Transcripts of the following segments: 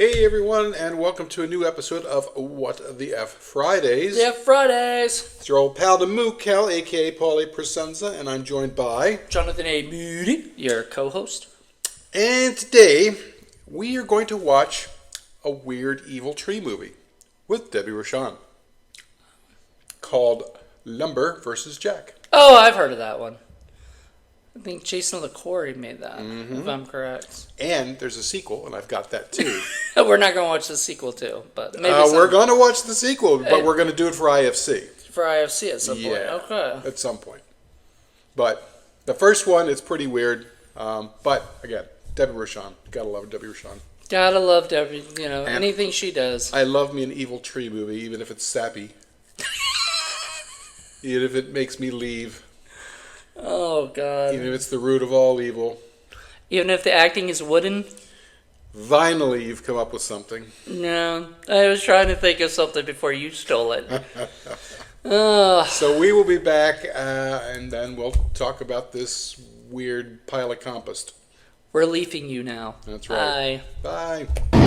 Hey everyone, and welcome to a new episode of What the F Fridays. Yeah, Fridays. It's your old pal the Moo Cal, aka Paulie Presenza, and I'm joined by Jonathan Moody, your co-host. And today we are going to watch a weird evil tree movie with Debbie Rochon called Lumber vs. Jack. Oh, I've heard of that one. I think Jason LaCorey made that, if I'm correct. And there's a sequel, and I've got that too. We're not going to watch the sequel too, but maybe we're going to watch the sequel, but we're going to do it for IFC. For IFC at some point. Okay. At some point. But the first one is pretty weird. But again, Debbie Rochon. Gotta love Debbie Rochon. Gotta love Debbie. Anything she does. I love me an evil tree movie, even if it's sappy. Even if it makes me leave. Oh, God. Even if it's the root of all evil. Even if the acting is wooden? Finally, you've come up with something. No. I was trying to think of something before you stole it. So we will be back, and then we'll talk about this weird pile of compost. We're leafing you now. That's right. Bye. Bye.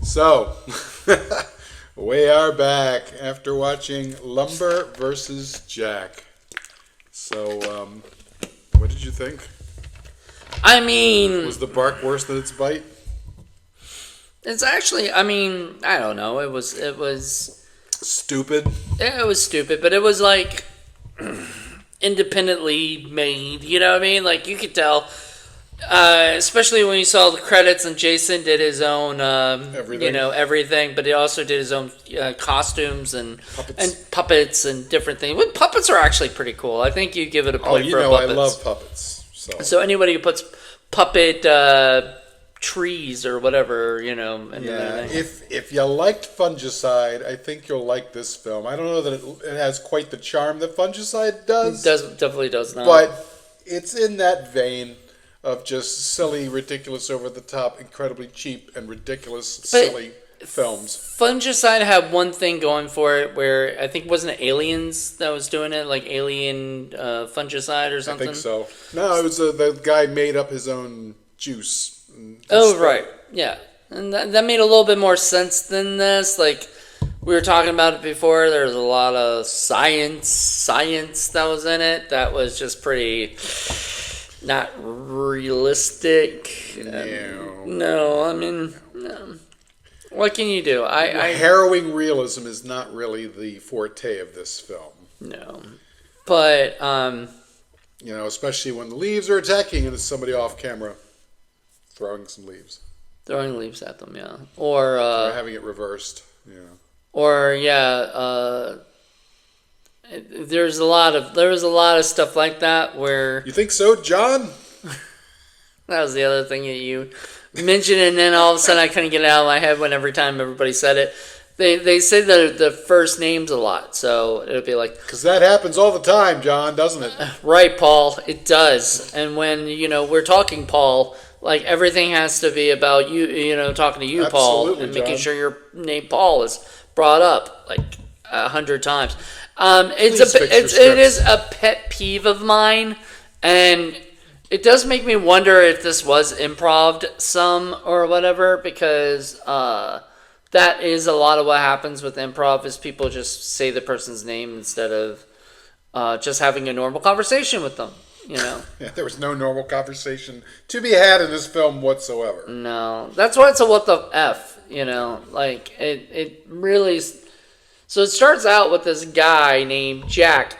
So, we are back after watching Lumber vs. Jack. So, what did you think? I mean... Was the bark worse than its bite? It's actually, I don't know. It was... Stupid? Yeah, it was stupid, but it was like independently made, you know what I mean? Like, you could tell... especially when you saw the credits and Jason did his own, everything, but he also did his own costumes and puppets and different things. Well, puppets are actually pretty cool. I think you give it a point for puppets. I love puppets. So anybody who puts puppet trees or whatever, if you liked Fungicide, I think you'll like this film. I don't know that it has quite the charm that Fungicide does. Definitely does not. But it's in that vein of just silly, ridiculous, over-the-top, incredibly cheap, and ridiculous, silly films. Fungicide had one thing going for it where I think wasn't it Aliens that was doing it, like Alien Fungicide or something? I think so. No, it was the guy made up his own juice. Oh, right. Yeah. And that made a little bit more sense than this. Like, we were talking about it before. There was a lot of science that was in it. That was just pretty... not realistic. No. What can you do? Harrowing realism is not really the forte of this film. No. But, especially when the leaves are attacking and it's somebody off camera throwing some leaves. Throwing leaves at them, yeah. Or having it reversed, yeah. Or, there was a lot of stuff like that where... You think so, John? That was the other thing that you mentioned, and then all of a sudden I couldn't get it out of my head when every time everybody said it. They say the first names a lot, so it would be like... Because that happens all the time, John, doesn't it? Right, Paul, it does. And when, we're talking, Paul, like everything has to be about you, talking to you, Absolutely, Paul, and making sure your name Paul is brought up, like 100 times. It is a pet peeve of mine, and it does make me wonder if this was improv'd some or whatever, because that is a lot of what happens with improv is people just say the person's name instead of just having a normal conversation with them, Yeah, there was no normal conversation to be had in this film whatsoever. No, that's why it's a what the F, like it really... So it starts out with this guy named Jack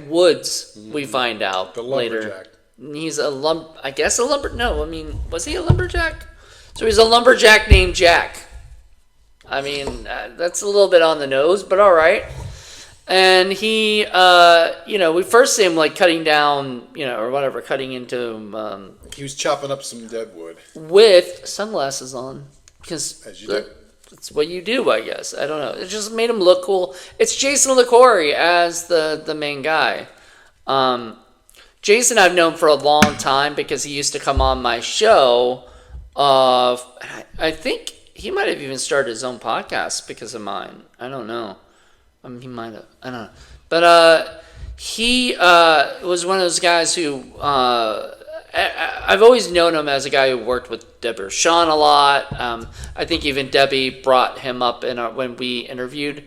Woods, we find out the later. lumberjack. He's was he a lumberjack? So he's a lumberjack named Jack. That's a little bit on the nose, but all right. And he, we first see him like cutting down, cutting into... he was chopping up some dead wood. With sunglasses on. As you do. It's what you do, I guess. I don't know. It just made him look cool. It's Jason LaCorey as the main guy. Jason I've known for a long time because he used to come on my show. I think he might have even started his own podcast because of mine. I don't know. He might have. I don't know. But he was one of those guys who I've always known him as a guy who worked with Deborah Shawn a lot. I think even Debbie brought him up when we interviewed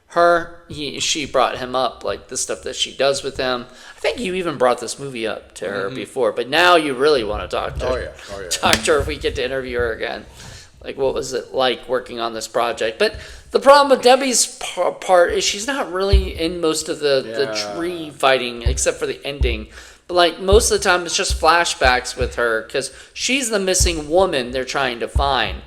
her. She brought him up, like the stuff that she does with him. I think you even brought this movie up to her before, but now you really want to talk to her. Oh yeah. Talk to her if we get to interview her again. Like, what was it like working on this project? But the problem with Debbie's part is she's not really in most of the tree fighting, except for the ending. But, like, most of the time it's just flashbacks with her because she's the missing woman they're trying to find.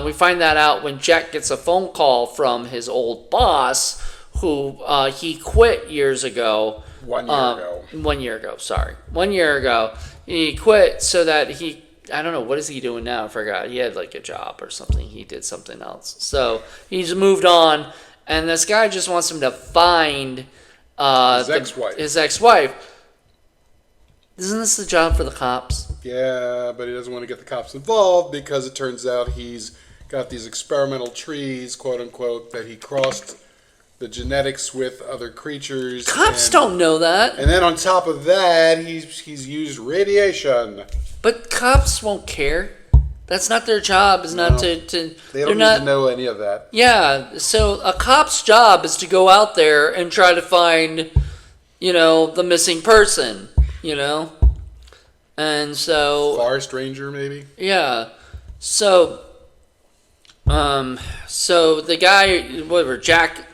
We find that out when Jack gets a phone call from his old boss who he quit years ago. 1 year ago. 1 year ago, sorry. 1 year ago. He quit so that he... I don't know, what is he doing now? I forgot. He had like a job or something. He did something else. So he's moved on, and this guy just wants him to find his ex-wife. Isn't this the job for the cops? Yeah, but he doesn't want to get the cops involved because it turns out he's got these experimental trees, quote unquote, that he crossed the genetics with other creatures. Cops don't know that. And then on top of that, he's used radiation. But cops won't care. That's not their job. Is not to. They don't need to know any of that. Yeah. So a cop's job is to go out there and try to find, the missing person. And so Forest ranger, maybe. Yeah. So, so the guy, whatever, Jack,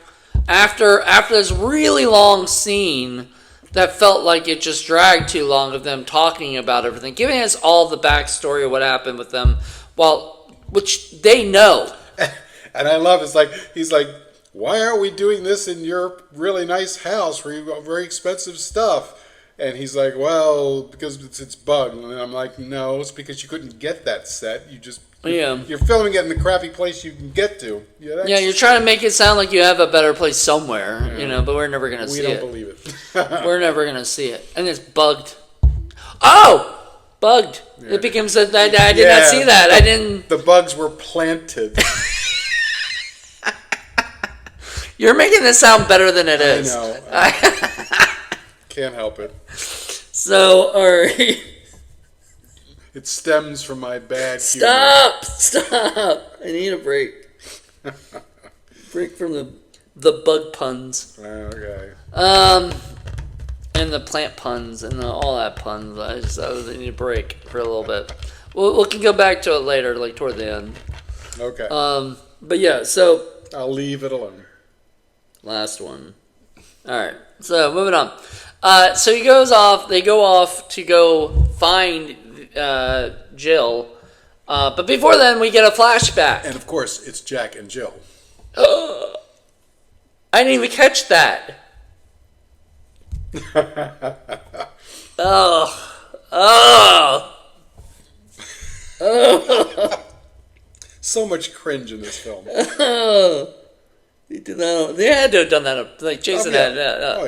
after this really long scene. That felt like it just dragged too long of them talking about everything, giving us all the backstory of what happened with them, which they know. And I love it's like he's like, why aren't we doing this in your really nice house where you've got very expensive stuff? And he's like, well, because it's bug. And I'm like, no, it's because you couldn't get that set. You're filming it in the crappy place you can get to. Yeah, you're trying to make it sound like you have a better place somewhere, but we're never going to see it. We don't believe it. We're never going to see it. And it's bugged. Oh! Bugged. Yeah. It becomes I did not see that. I didn't... The bugs were planted. You're making this sound better than it is. I know. Can't help it. So, all right. It stems from my bad humor. Stop! I need a break. Break from the bug puns. Okay. And the plant puns and all that puns. I need a break for a little bit. We can go back to it later, like toward the end. Okay. But yeah, so I'll leave it alone. Last one. All right. So moving on. So he goes off. They go off to go find Jill. But before then, we get a flashback. And of course, it's Jack and Jill. I didn't even catch that. So much cringe in this film. They did that. They had to have done that. Like Jason had. Yeah. All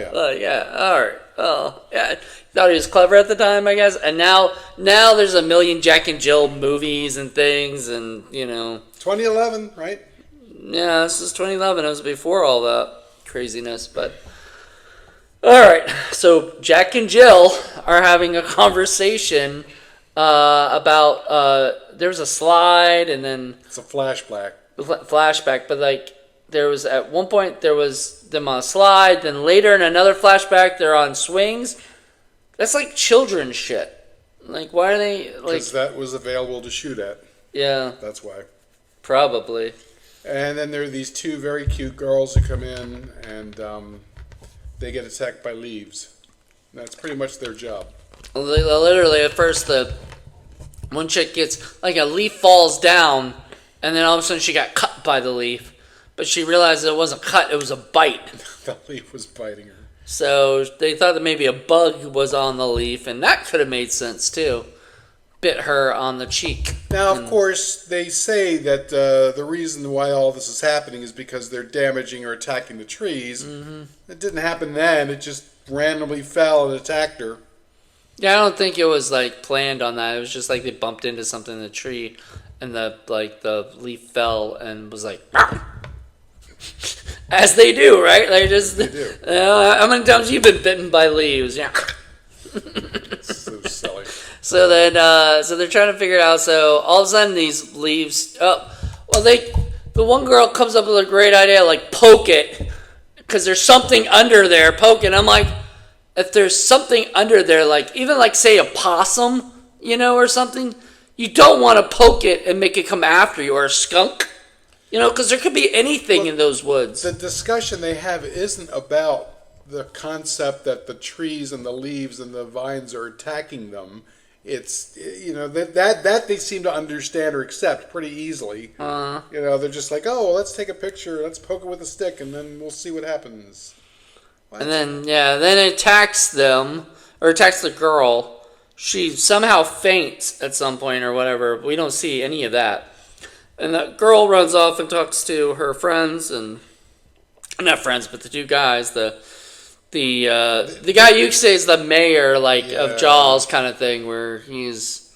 right. Oh, yeah. Thought he was clever at the time, I guess. And now there's a million Jack and Jill movies and things, and 2011, right? Yeah, this is 2011. It was before all that craziness, but. All right, so Jack and Jill are having a conversation about there's a slide and then it's a flashback, but like there was at one point there was them on a slide, then later in another flashback they're on swings. That's like children's shit. Like why are they like? Because that was available to shoot at. Yeah, that's why. Probably. And then there are these two very cute girls who come in and. They get attacked by leaves. That's pretty much their job. Literally, at first, the one chick gets, like, a leaf falls down, and then all of a sudden she got cut by the leaf. But she realized it wasn't cut, it was a bite. The leaf was biting her. So they thought that maybe a bug was on the leaf, and that could have made sense, too. Bit her on the cheek. Now, of course, they say that the reason why all this is happening is because they're damaging or attacking the trees. Mm-hmm. It didn't happen then. It just randomly fell and attacked her. Yeah, I don't think it was, like, planned on that. It was just like they bumped into something in the tree. and the leaf fell and was like, as they do, right? They just, how many times you've been bitten by leaves? Yeah. So silly. So then, so they're trying to figure it out. So all of a sudden, these leaves. The one girl comes up with a great idea, like poke it, because there's something under there. Poke it. I'm like, if there's something under there, like even like say a possum, or something, you don't want to poke it and make it come after you, or a skunk, because there could be anything in those woods. The discussion they have isn't about the concept that the trees and the leaves and the vines are attacking them. It's that they seem to understand or accept pretty easily. They're just like, oh, well, let's take a picture, let's poke it with a stick, and then we'll see what happens. What? And then it attacks them, or attacks the girl. She somehow faints at some point or whatever. We don't see any of that. And that girl runs off and talks to her friends, and not friends, but the two guys. The guy you say is the mayor, of Jaws kind of thing, where he's,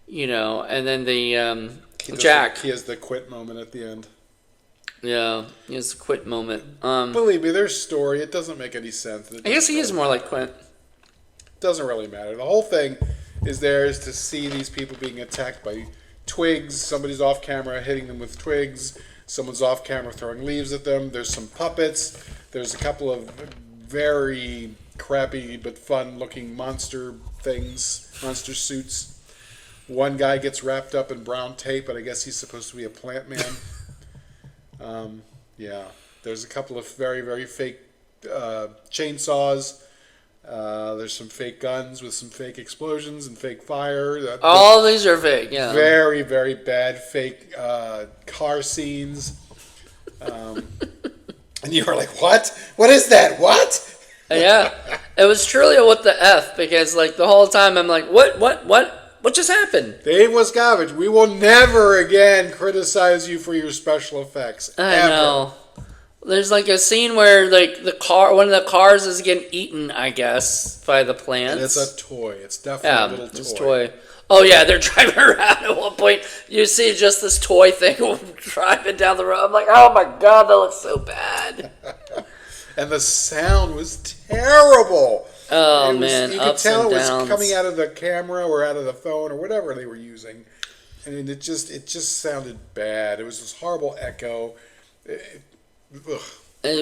and then Jack. He has the quit moment at the end. Yeah, he has the quit moment. Believe me, their story, it doesn't make any sense. I guess he is more like Quint. Doesn't really matter. The whole thing is to see these people being attacked by twigs. Somebody's off camera hitting them with twigs. Someone's off camera throwing leaves at them. There's some puppets. There's a couple of very crappy but fun looking monster suits. One guy gets wrapped up in brown tape, but I guess he's supposed to be a plant man. There's a couple of very, very fake chainsaws. There's some fake guns with some fake explosions and fake fire. All these are fake, yeah. Very, very bad fake car scenes. And you were like, what? What is that? What? Yeah. It was truly a what the F, because the whole time I'm like, what just happened? Dave was garbage. We will never again criticize you for your special effects. I know. There's a scene where one of the cars is getting eaten, I guess, by the plants. And it's a toy. It's definitely a little toy. It's toy. Oh yeah, they're driving around at one point. You see just this toy thing driving down the road. I'm like, oh my god, that looks so bad. And the sound was terrible. Oh man, you could tell it was coming out of the camera or out of the phone or whatever they were using, and it just sounded bad. It was this horrible echo. It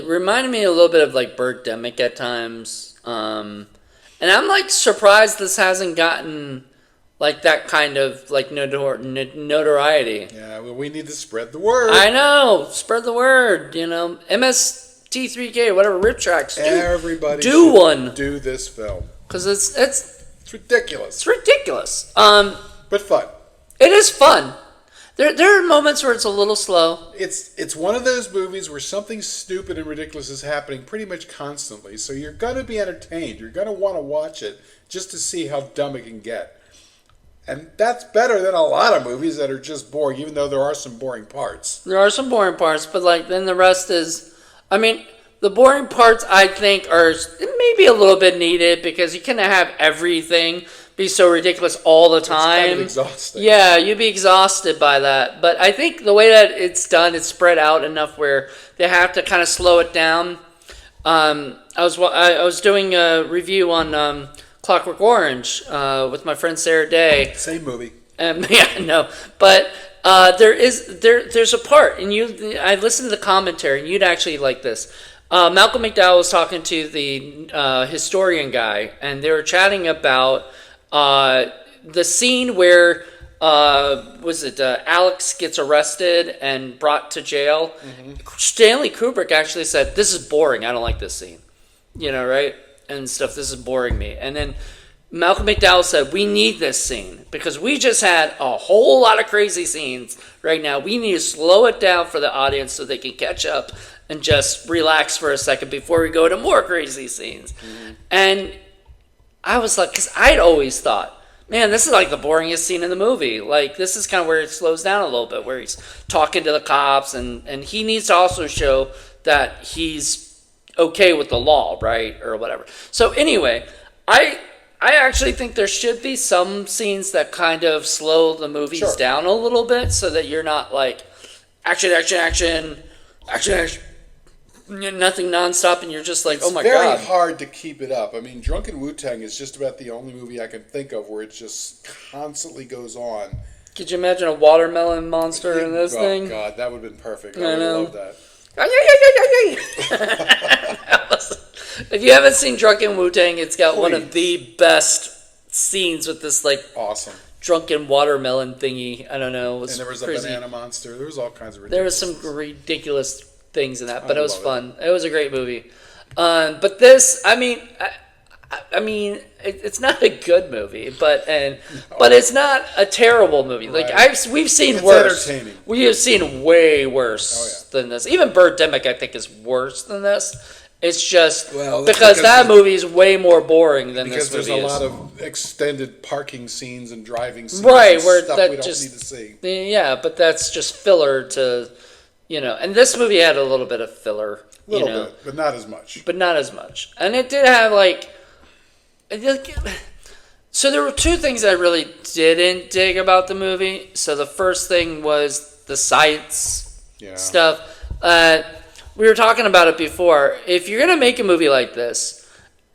reminded me a little bit of Birdemic at times, and I'm surprised this hasn't gotten that kind of notoriety. Yeah, well, we need to spread the word. I know, spread the word. MST3K, whatever rip tracks. Everybody do one. Do this film because it's ridiculous. It's ridiculous. But fun. It is fun. There are moments where it's a little slow. It's one of those movies where something stupid and ridiculous is happening pretty much constantly. So you're going to be entertained. You're going to want to watch it just to see how dumb it can get. And that's better than a lot of movies that are just boring, even though there are some boring parts. There are some boring parts, but then the rest is... the boring parts, I think, are maybe a little bit needed, because you can't have everything be so ridiculous all the time. It's kind of exhausting. Yeah, you'd be exhausted by that. But I think the way that it's done, it's spread out enough where they have to kind of slow it down. I was doing a review on Clockwork Orange with my friend Sarah Day. Same movie. Yeah, no, but there's a part, and I listened to the commentary, and you'd actually like this. Malcolm McDowell was talking to the historian guy, and they were chatting about the scene where Alex gets arrested and brought to jail. Mm-hmm. Stanley Kubrick actually said, "This is boring. I don't like this scene." Right? And stuff. This is boring me. And then Malcolm McDowell said, "We need this scene because we just had a whole lot of crazy scenes right now. We need to slow it down for the audience so they can catch up and just relax for a second before we go to more crazy scenes." Mm-hmm. And I was like, because I'd always thought, man, this is the boringest scene in the movie. This is kind of where it slows down a little bit, where he's talking to the cops, and he needs to also show that he's okay with the law, right, or whatever. So anyway, I I actually think there should be some scenes that kind of slow the movies down a little bit so that you're not like action, action, action, action, action, nothing nonstop, and you're just like, oh my god. It's very hard to keep it up. I mean, Drunken Wu-Tang is just about the only movie I can think of where it just constantly goes on. Could you imagine a watermelon monster in this thing? Oh god, that would have been perfect. I would love that. If you haven't seen Drunken Wu-Tang, it's got one of the best scenes with this like awesome drunken watermelon thingy. I don't know. It was and there was crazy. A banana monster. There was all kinds of ridiculous. There was some ridiculous things in that, but it was fun. It was a great movie. But this, I mean, it's not a good movie, but it's not a terrible movie. Like we've seen worse. Entertaining. We have seen way worse than this. Even Birdemic, I think, is worse than this. It's just because that movie is way more boring than this movie is. Because there's a lot of extended parking scenes and driving scenes, right? Where stuff that we don't just need to see. Yeah, but that's just filler to, And this movie had a little bit of filler, a little bit, but not as much. And it did have so there were two things I really didn't dig about the movie. So the first thing was the science stuff. We were talking about it before. If you're going to make a movie like this,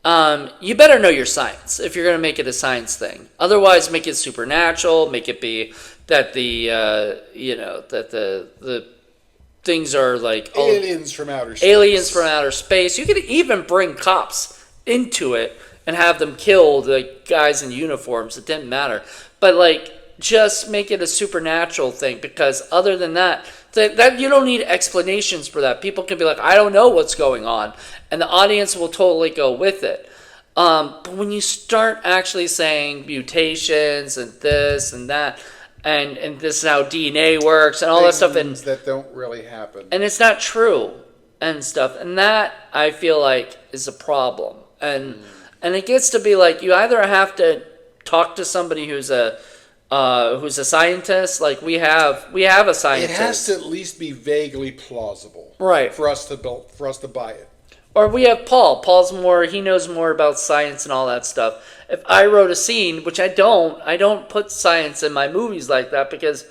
you better know your science if you're going to make it a science thing. Otherwise, make it supernatural. Make it be that the things are like aliens from outer space. Aliens from outer space. You could even bring cops into it and have them kill the guys in uniforms. It didn't matter. But just make it a supernatural thing, because other than that you don't need explanations for that. People can be like, I don't know what's going on, and the audience will totally go with it. But when you start actually saying mutations and this and that, and this is how DNA works and all that stuff, and that don't really happen, and it's not true and stuff, and that I feel like is a problem, and it gets to be like you either have to talk to somebody who's a scientist, like we have a scientist. It has to at least be vaguely plausible, right, for us to buy it. Or we have Paul. He knows more about science and all that stuff. If I wrote a scene, which I don't put science in my movies like that because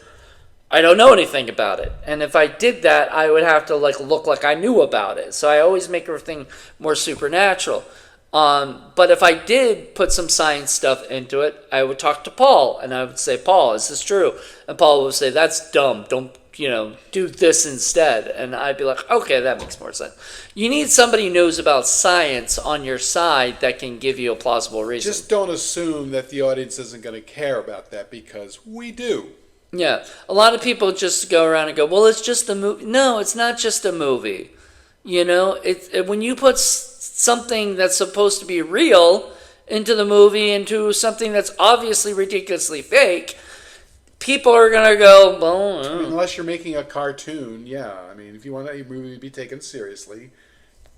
I don't know anything about it. And if I did that, I would have to look like I knew about it. So I always make everything more supernatural. But if I did put some science stuff into it, I would talk to Paul and I would say, Paul, is this true? And Paul would say, that's dumb. Don't, do this instead. And I'd be like, okay, that makes more sense. You need somebody who knows about science on your side that can give you a plausible reason. Just don't assume that the audience isn't going to care about that, because we do. Yeah. A lot of people just go around and go, well, it's just a movie. No, it's not just a movie. When you put something that's supposed to be real into the movie, into something that's obviously ridiculously fake, people are going to go, well, unless you're making a cartoon, if you want a movie to be taken seriously,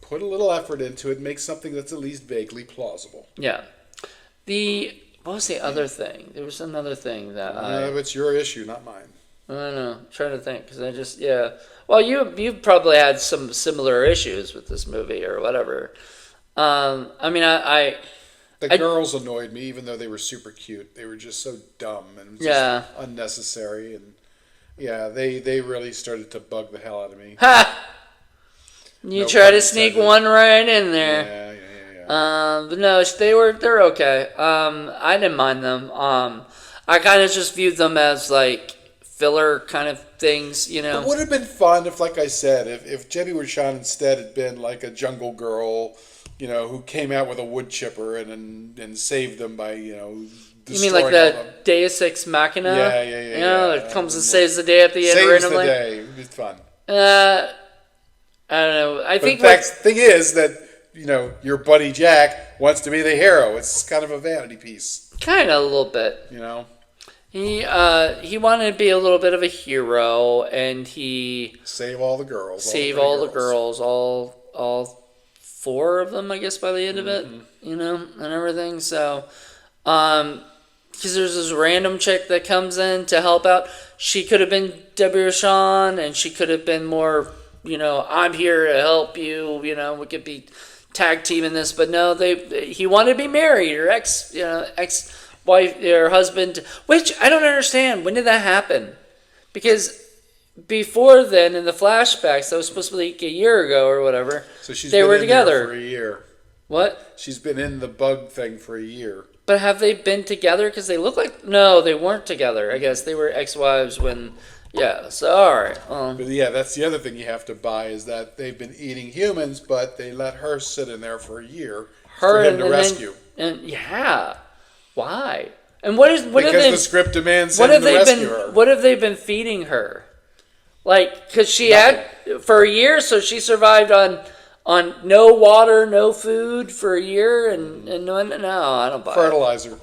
put a little effort into it and make something that's at least vaguely plausible. Yeah. What was the other thing? There was another thing that it's your issue, not mine. I don't know. I'm trying to think, because I just, Well, you've probably had some similar issues with this movie or whatever. The girls annoyed me, even though they were super cute. They were just so dumb and just unnecessary. And they really started to bug the hell out of me. Ha! You try to sneak one right in there. Yeah. But no, they're okay. I didn't mind them. I kind of just viewed them as filler kind of things, It would have been fun if, like I said, if Debbie Rochon instead had been like a jungle girl, who came out with a wood chipper and saved them by, You mean like the Deus Ex Machina? Yeah. It comes and saves the day at the end randomly. Saves the day. It would be fun. I don't know. I think the thing is that, your buddy Jack wants to be the hero. It's kind of a vanity piece. Kind of a little bit. He wanted to be a little bit of a hero, and he save all the girls. All 4 of them, I guess, by the end of it, and everything. So, because there's this random chick that comes in to help out. She could have been Debbie Rochon, and she could have been more, I'm here to help you. We could be tag team in this, but no, he wanted to be married, or ex-wife or husband, which I don't understand. When did that happen? Because before then, in the flashbacks, that was supposed to be like a year ago or whatever. So they were together for a year. What? She's been in the bug thing for a year. But have they been together? Because they look like... No, they weren't together. I guess they were ex-wives when... Yeah, so all right. But yeah, that's the other thing you have to buy is that they've been eating humans, but they let her sit in there for a year for him to rescue. Yeah. Why? And because the script demands him to rescue her. What have they been feeding her? Like, because she had... For a year, so she survived on no water, no food for a year, and no, I don't buy fertilizer.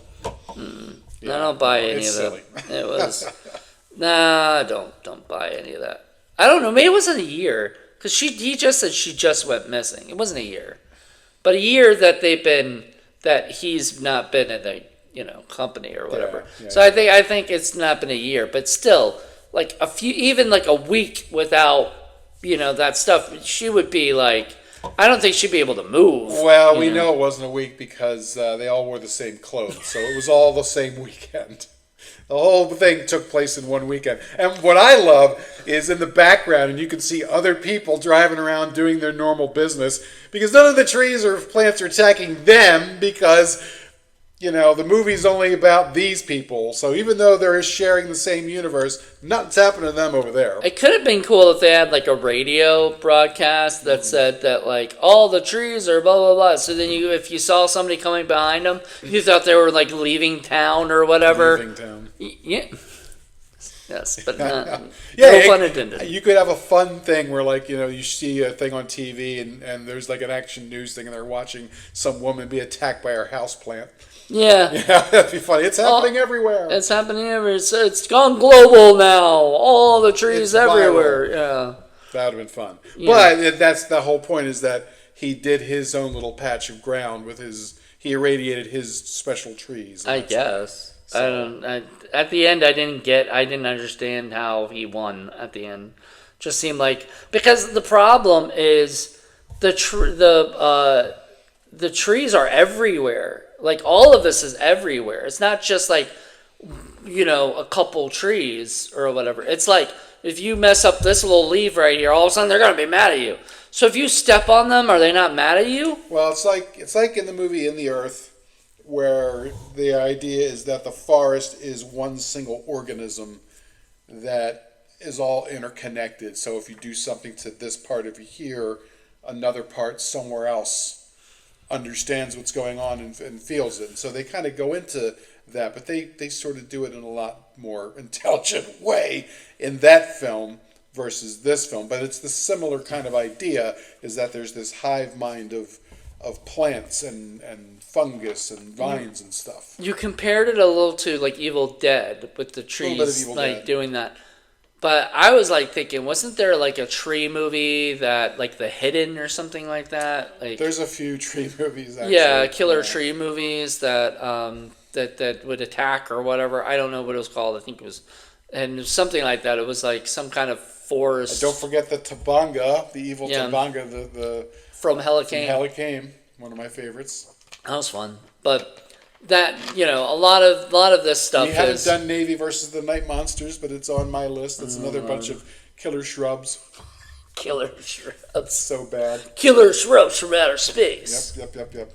Yeah, I don't buy any of that. It was nah, don't buy any of that. I don't know. Maybe it wasn't a year because he just said she just went missing. It wasn't a year, but a year that he's not been in the company or whatever. Yeah. So I think it's not been a year, but still like even like a week without that stuff, she would be like. I don't think she'd be able to move. Well, we know it wasn't a week because they all wore the same clothes, so it was all the same weekend. The whole thing took place in one weekend. And what I love is in the background, and you can see other people driving around doing their normal business because none of the trees or plants are attacking them because, the movie's only about these people. So even though they're sharing the same universe, nothing's happening to them over there. It could have been cool if they had like a radio broadcast that said that like all the trees are blah blah blah. So then if you saw somebody coming behind them, you thought they were like leaving town or whatever. Leaving town. Yeah. Yes, but not, yeah, no pun intended. You could have a fun thing where, like, you see a thing on TV and there's like an action news thing and they're watching some woman be attacked by her houseplant. Yeah. Yeah, that'd be funny. It's happening everywhere. It's happening everywhere. So it's gone global now. All the trees everywhere. Yeah. That would have been fun. Yeah. But that's the whole point is that he did his own little patch of ground with he irradiated his special trees. I guess. So. At the end, I didn't understand how he won at the end. Just seemed like, because the problem is the trees are everywhere. Like, all of this is everywhere. It's not just like, a couple trees or whatever. It's like, if you mess up this little leaf right here, all of a sudden they're going to be mad at you. So if you step on them, are they not mad at you? Well, it's like in the movie In the Earth, where the idea is that the forest is one single organism that is all interconnected. So if you do something to this part over here, another part somewhere else understands what's going on and feels it. And so they kind of go into that, but they sort of do it in a lot more intelligent way in that film versus this film. But it's the similar kind of idea, is that there's this hive mind of plants and fungus and vines and stuff. You compared it a little to like Evil Dead with the trees like doing that. But I was like thinking, wasn't there like a tree movie that like The Hidden or something like that? Like, there's a few tree movies actually. Yeah, killer tree movies that that would attack or whatever. I don't know what it was called. I think it was something like that. It was like some kind of forest. Don't forget the Tabanga, the evil Tabanga, the from Hell Came, one of my favorites. That was fun. But that, a lot of this stuff we haven't done Navy versus the Night Monsters, but it's on my list. It's another bunch of killer shrubs. Killer shrubs. So bad. Killer shrubs from outer space. Yep.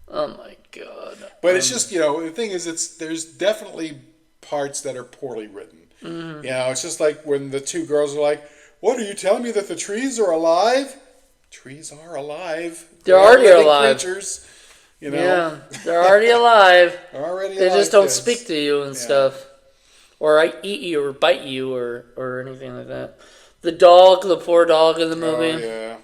Oh my god. But it's just, the thing is, there's definitely parts that are poorly written. Mm-hmm. It's just like when the two girls are like, "What, are you telling me that the trees are alive?" Trees are alive. They're already alive. Creatures. Yeah, they're already alive. They just don't speak to you and stuff. Or eat you or bite you or anything like that. The poor dog in the movie. Oh, yeah.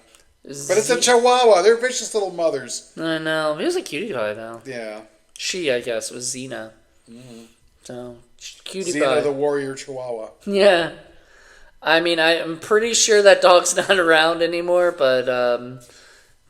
But it's a chihuahua. They're vicious little mothers. I know. He was a cutie pie, though. Yeah. She, I guess, was Xena. Mm-hmm. So, cutie Xena pie. the warrior chihuahua. Yeah. I mean, I'm pretty sure that dog's not around anymore, but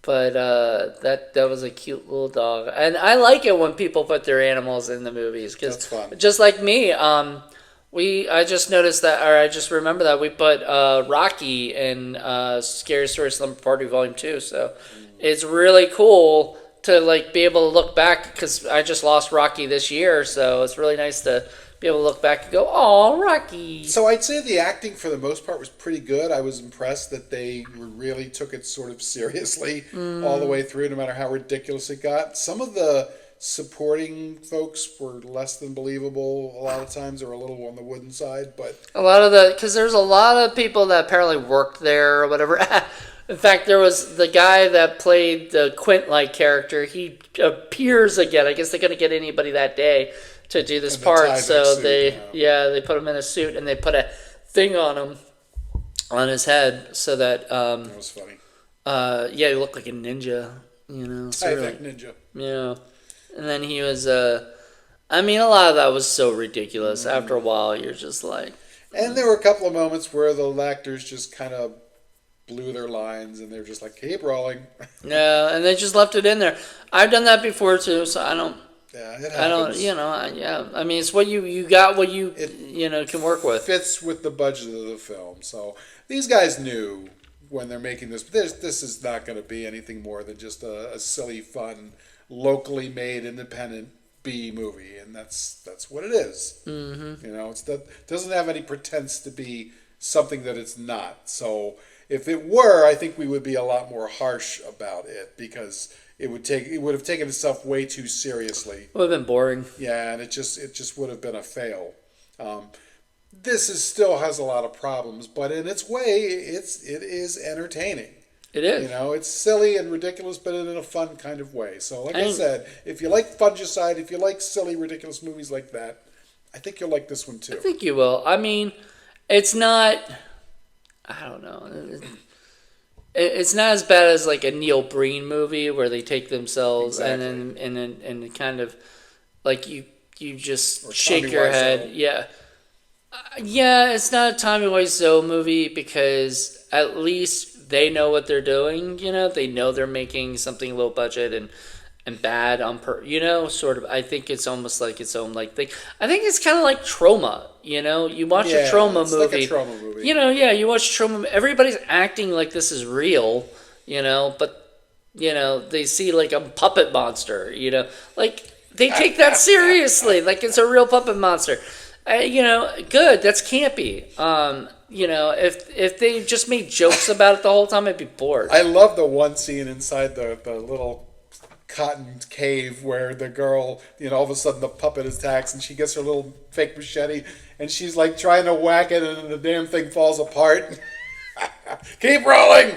that was a cute little dog, and I like it when people put their animals in the movies because that's fun. Just like me, I just noticed that, or I just remember that we put Rocky in Scary Stories Slumber Party Volume 2. So, it's really cool to like be able to look back, because I just lost Rocky this year, so it's really nice to be able to look back and go, "Oh, Rocky." So I'd say the acting for the most part was pretty good. I was impressed that they really took it sort of seriously all the way through, no matter how ridiculous it got. Some of the supporting folks were less than believable a lot of times, or a little on the wooden side, but A lot of because there's a lot of people that apparently worked there or whatever. In fact, there was the guy that played the Quint-like character. He appears again. I guess they couldn't get anybody that day to do this part, so suit, they put him in a suit and they put a thing on him on his head so that that was funny. he looked like a ninja, High-tech ninja. Yeah, and then he was I mean, a lot of that was so ridiculous. After a while, you're just like. And there were a couple of moments where the actors just kind of blew their lines, and they're just like, keep rolling. Yeah, and they just left it in there. I've done that before too, so I don't. Yeah, it happens. I don't. I mean, it's what you got, what you can work with. Fits with the budget of the film. So these guys knew when they're making this. This is not going to be anything more than just a silly, fun, locally made, independent B movie, and that's what it is. Mm-hmm. It doesn't have any pretense to be something that it's not. So if it were, I think we would be a lot more harsh about it, because it would have taken itself way too seriously. It would have been boring. Yeah, and it just would have been a fail. This still has a lot of problems, but in its way, it is entertaining. It is. It's silly and ridiculous, but in a fun kind of way. So, like I said, if you like Fungicide, if you like silly, ridiculous movies like that, I think you'll like this one too. I think you will. I mean, it's not. I don't know. It's not as bad as like a Neil Breen movie where they take themselves and kind of like you just shake Tommy your Wiseau. head. Yeah. Yeah, it's not a Tommy Wiseau movie because at least they know what they're doing. They know they're making something low budget and bad on sort of. I think it's almost like its own like thing. I think it's kind of like Trauma. You watch a Trauma movie. Like a Trauma movie. You watch Trauma. Everybody's acting like this is real. But they see like a puppet monster. Like they take that seriously. Like it's a real puppet monster. Good. That's campy. If they just made jokes about it the whole time, I'd be bored. I love the one scene inside the little cotton cave where the girl, all of a sudden the puppet attacks and she gets her little fake machete and she's like trying to whack it and the damn thing falls apart. Keep rolling.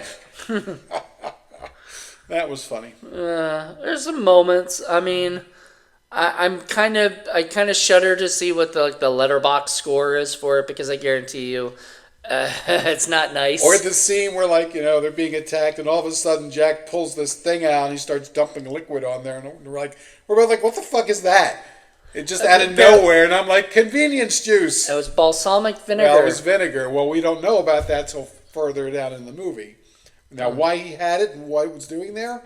That was funny. There's some moments. I mean, I kind of shudder to see what the letterbox score is for it, because I guarantee you it's not nice. Or the scene where they're being attacked and all of a sudden Jack pulls this thing out and he starts dumping liquid on there and we're both like, what the fuck is that? It just out of nowhere, and I'm like, convenience juice. It was balsamic vinegar. Well, it was vinegar. Well, we don't know about that till further down in the movie. Now, why he had it and what it was doing there?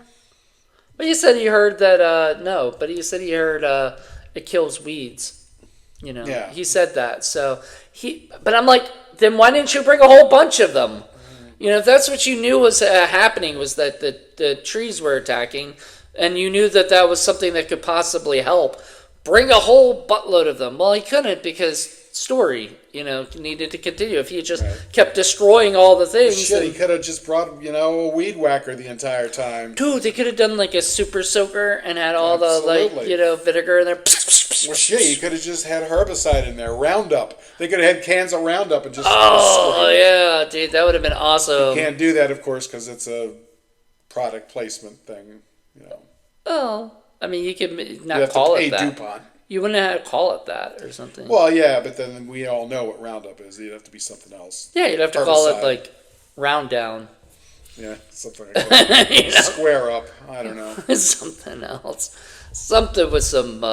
But you said he heard that, no, but he said he heard it kills weeds. Yeah. He said that. So but I'm like, then why didn't you bring a whole bunch of them? If that's what you knew was happening, was that the trees were attacking, and you knew that was something that could possibly help, bring a whole buttload of them. Well, he couldn't because story, needed to continue. If he just kept destroying all the things. Shit, he could have just brought, a weed whacker the entire time. Dude, they could have done like a super soaker and had all the vinegar in there. Well, shit, you could have just had herbicide in there, Roundup. They could have had cans of Roundup and just. Oh yeah, dude, that would have been awesome. You can't do that, of course, because it's a product placement thing. Oh, I mean, you could not call it that. DuPont. You wouldn't have to call it that or something. Well, yeah, but then we all know what Roundup is. You'd have to be something else. Yeah, you'd have to call it like Round Down. Yeah, something like that. Square Up. I don't know. Something else. Something with some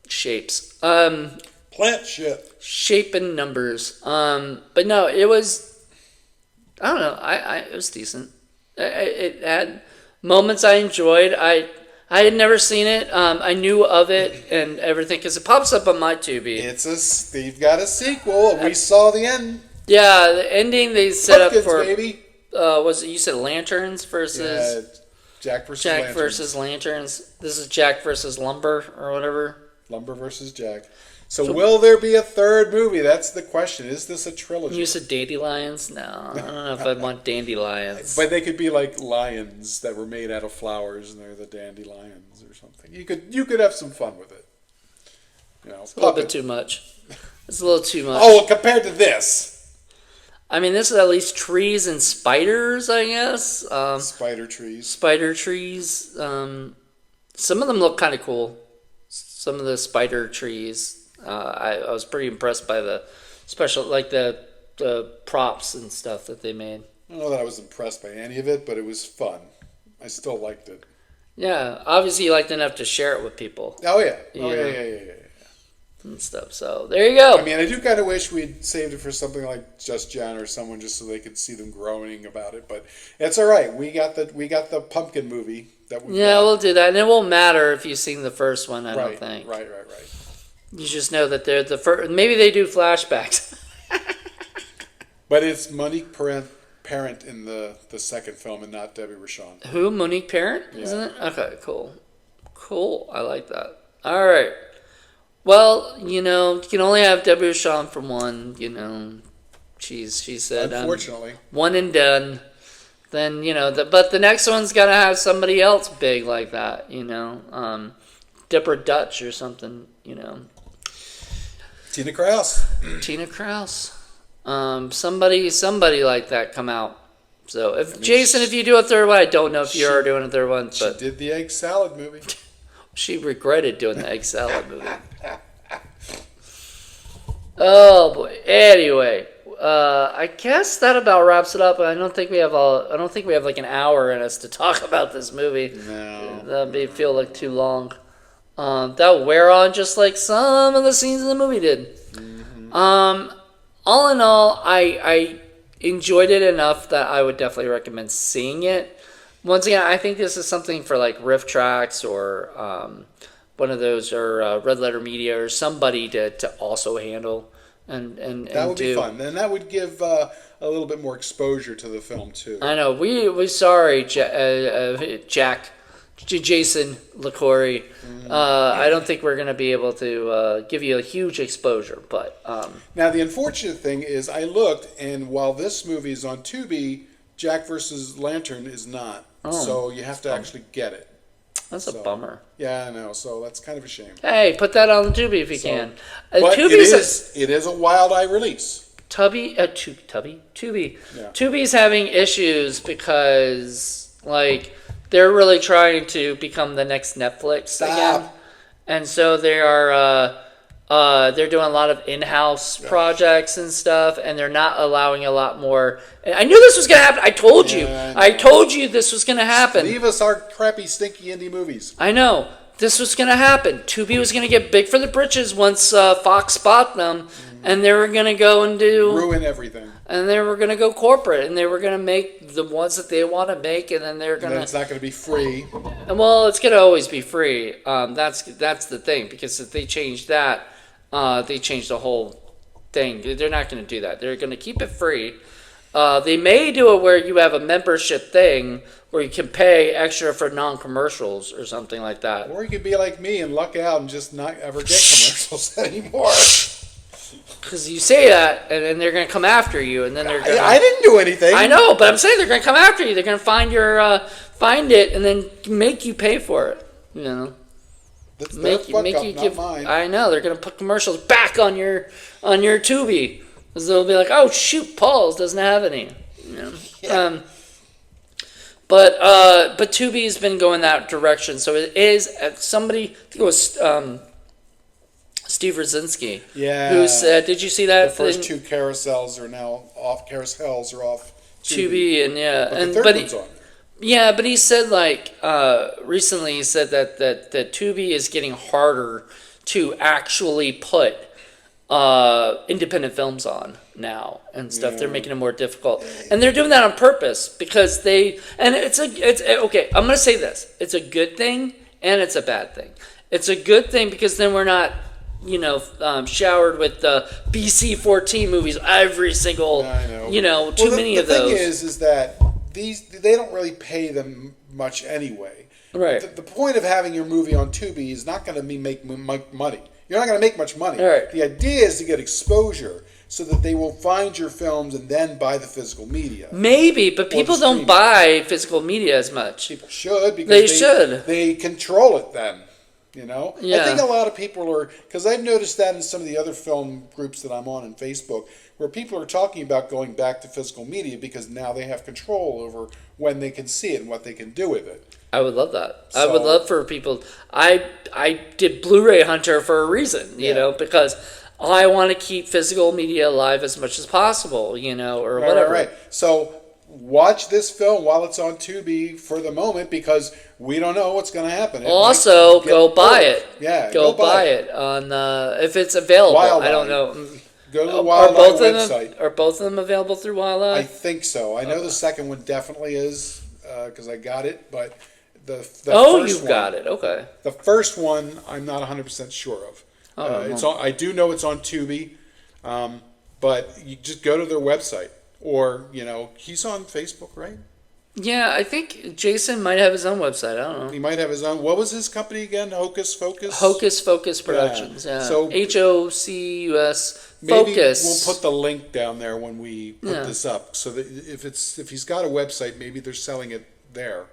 shapes. Plant shit. Shape and numbers. But no, it was. I don't know. It was decent. It had moments I enjoyed. I had never seen it. I knew of it and everything because it pops up on my Tubi. They've got a sequel. We saw the end. Yeah, the ending they set Pumpkins, up for. Baby. Was it, you said lanterns versus? Jack versus Jack Lanterns. versus Lanterns. This is Jack versus Lumber or whatever. Lumber versus Jack. So will there be a third movie? That's the question. Is this a trilogy? You said dandelions? No, I don't know if I want dandelions. But they could be like lions that were made out of flowers, and they're the dandelions or something. You could have some fun with it. It's a little bit too much. It's a little too much. Oh, compared to this. I mean, this is at least trees and spiders, I guess. Spider trees. Spider trees. Some of them look kind of cool. Some of the spider trees. I was pretty impressed by the special, like the props and stuff that they made. I don't know that I was impressed by any of it, but it was fun. I still liked it. Yeah, obviously you liked enough to share it with people. Oh yeah, yeah. And stuff. So there you go. I mean, I do kind of wish we'd saved it for something like Just John or someone, just so they could see them groaning about it. But it's all right. We got the pumpkin movie that we. Yeah, we'll do that, and it won't matter if you've seen the first one. I don't think. Right. You just know that they're the first. Maybe they do flashbacks. But it's Monique Parent in the second film, and not Debbie Rochon. Who? Monique Parent, yeah. Isn't it? Okay, cool. I like that. All right. Well, you can only have Debbie Rochon for one. She said, unfortunately, one and done. Then but the next one's got to have somebody else big like that. Dipper Dutch or something. Tina Kraus. Somebody like that come out. So if you do a third one, I don't know if you are doing a third one. But she did the egg salad movie. She regretted doing the egg salad movie. Oh boy. Anyway, I guess that about wraps it up. I don't think we have like an hour in us to talk about this movie. No, that'd feel like too long. That'll wear on just like some of the scenes in the movie did. Mm-hmm. All in all, I enjoyed it enough that I would definitely recommend seeing it. Once again, I think this is something for like Riff Tracks or one of those, or Red Letter Media or somebody to also handle and that would do. be fun, and that would give a little bit more exposure to the film too. I know we sorry, Jason LaCorey. I don't think we're going to be able to give you a huge exposure, but now the unfortunate thing is I looked, and while this movie is on Tubi, Jack versus Lantern is not. So you have to actually get it. That's a bummer. Yeah, I know. So that's kind of a shame. Hey, put that on Tubi if you can. But it is a Wild Eye release. Tubi. Yeah. Tubi's having issues because they're really trying to become the next Netflix again, and so they are. They're doing a lot of in-house projects and stuff, and they're not allowing a lot more. I knew this was going to happen. I told you this was going to happen. Leave us our crappy, stinky indie movies. I know. This was going to happen. Tubi was going to get big for the britches once Fox bought them, and they were going to go and ruin everything. And they were going to go corporate, and they were going to make the ones that they want to make, and then they're going to. It's not going to be free. Well, it's going to always be free. That's the thing, because if they change that, they change the whole thing. They're not going to do that. They're going to keep it free. They may do it where you have a membership thing where you can pay extra for non-commercials or something like that. Or you could be like me and luck out and just not ever get commercials anymore. Because you say that, and then they're going to come after you, and then they're going to... I didn't do anything. I know, but I'm saying they're going to come after you. They're going to find it, and then make you pay for it. That's make you not give. mine. I know they're going to put commercials back on your Tubi, because they'll be like, "Oh shoot, Paul's doesn't have any." Yeah. But Tubi's been going that direction, so it is somebody. I think it was Steve Rosinski. Yeah. Who said? Did you see that? The first two carousels are now off. Carousels are off Tubi, and the third one's on. Yeah, but he said recently he said that Tubi is getting harder to actually put independent films on now and stuff. Yeah. They're making it more difficult, and they're doing that on purpose because it's okay. I'm gonna say this: it's a good thing and it's a bad thing. It's a good thing because then we're not showered with the BC-14 movies every single, too many of those. The thing is that they don't really pay them much anyway. Right. The point of having your movie on Tubi is not going to be make money. You're not going to make much money. Right. The idea is to get exposure so that they will find your films and then buy the physical media. Maybe, but people don't buy physical media as much. People should because they control it then. You know? Yeah. I think a lot of people are, because I've noticed that in some of the other film groups that I'm on Facebook, where people are talking about going back to physical media because now they have control over when they can see it and what they can do with it. I would love that. I would love for people. I did Blu-ray Hunter for a reason, you know, because I want to keep physical media alive as much as possible, you know, or whatever. Right. So watch this film while it's on Tubi for the moment because we don't know what's going to happen. Also, go buy it. Yeah, go buy it on if it's available. I don't know. Go to the Wildlife website. Are both of them available through Wildlife? I think so. I know the second one definitely is because I got it, but the first one, got it. Okay. The first one, I'm not 100% sure of. It's on. I do know it's on Tubi, but you just go to their website, or he's on Facebook, right? Yeah, I think Jason might have his own website. I don't know. He might have his own. What was his company again? Hocus Focus. Hocus Focus Productions. Yeah. So HOCUS. Maybe Focus. we'll put the link down there when we put this up, so that if he's got a website, maybe they're selling it there.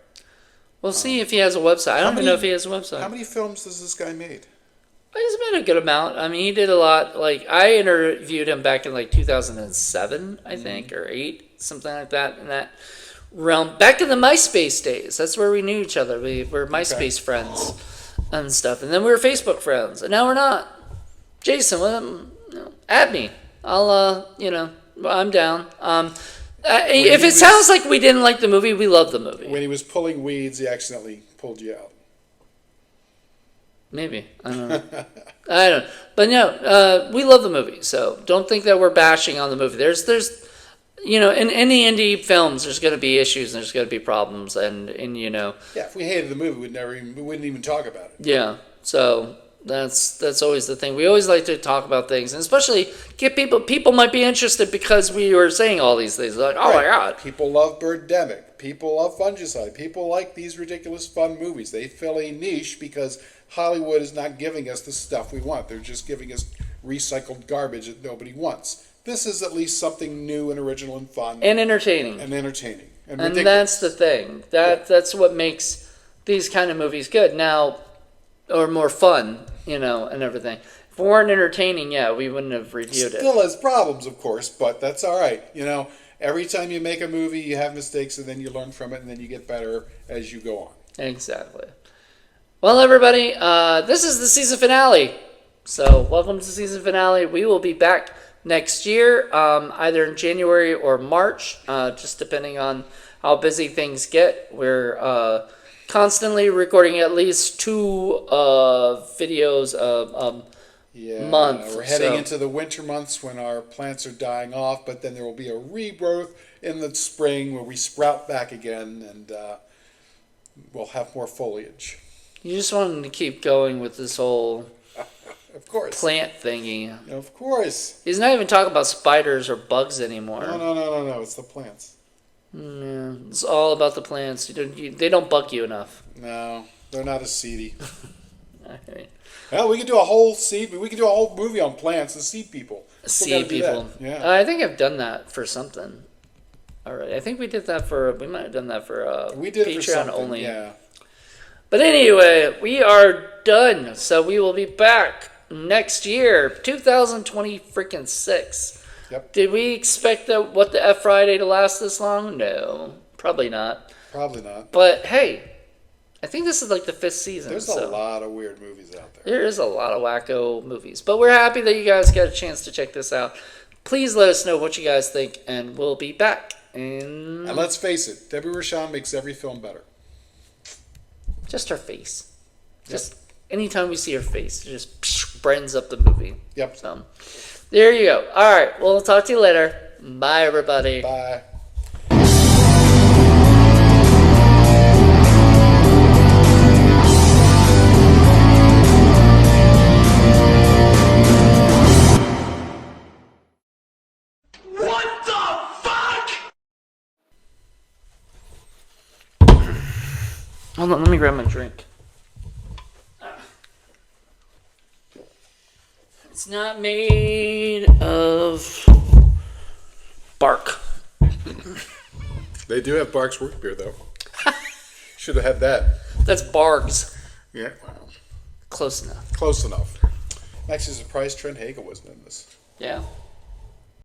We'll see if he has a website. I don't even know if he has a website. How many films has this guy made? He's made a good amount. I mean, he did a lot. Like, I interviewed him back in like 2007, I think, or 8, something like that, in that realm. Back in the MySpace days. That's where we knew each other. We were MySpace friends and stuff. And then we were Facebook friends. And now we're not. Jason, add me. I'll, I'm down. If it sounds like we didn't like the movie, we love the movie. When he was pulling weeds, he accidentally pulled you out. Maybe. I don't know. I don't know. But no, we love the movie. So don't think that we're bashing on the movie. There's in any indie films, there's going to be issues and there's going to be problems. And. Yeah, if we hated the movie, we wouldn't even talk about it. Yeah. So that's always the thing. We always like to talk about things, and especially get people might be interested because we were saying all these things. Like, oh my God. People love Birdemic. People love Fungicide. People like these ridiculous fun movies. They fill a niche because Hollywood is not giving us the stuff we want. They're just giving us recycled garbage that nobody wants. This is at least something new and original and fun. And entertaining. And ridiculous. That's the thing. That's what makes these kind of movies good. Now, or more fun, and everything. If we weren't entertaining, we wouldn't have reviewed it. Still has problems, of course, but that's all right. Every time you make a movie, you have mistakes, and then you learn from it, and then you get better as you go on. Exactly. Well, everybody, this is the season finale. So, welcome to the season finale. We will be back next year, either in January or March, just depending on how busy things get. We're constantly recording at least 2 videos a month. We're heading into the winter months when our plants are dying off, but then there will be a rebirth in the spring where we sprout back again, and we'll have more foliage. You just wanted to keep going with this whole of course plant thingy. Of course. He's not even talking about spiders or bugs anymore. No. It's the plants. Yeah, it's all about the plants. They don't bug you enough. No, they're not as seedy. Right. Well, we could do a whole movie on plants, the seed people. Seed people. Yeah. I think I've done that for something. All right. I think we did that for. We might have done that for. We did Patreon it for something, only. Yeah. But anyway, we are done. So we will be back next year, 2026. Yep. Did we expect the F Friday to last this long? No, probably not. Probably not. But hey, I think this is like the 5th season. There's a lot of weird movies out there. There is a lot of wacko movies. But we're happy that you guys got a chance to check this out. Please let us know what you guys think, and we'll be back. And let's face it, Debbie Rochon makes every film better. Just her face. Just anytime we see her face, it just brightens up the movie. Yep. So there you go. All right. Well, we'll talk to you later. Bye, everybody. Bye. Hold on, let me grab my drink. It's not made of bark. They do have Barks root beer, though. Should have had that. That's Bargs. Yeah, wow. Close enough. Close enough. Actually, surprised Trent Hagel wasn't in this. Yeah.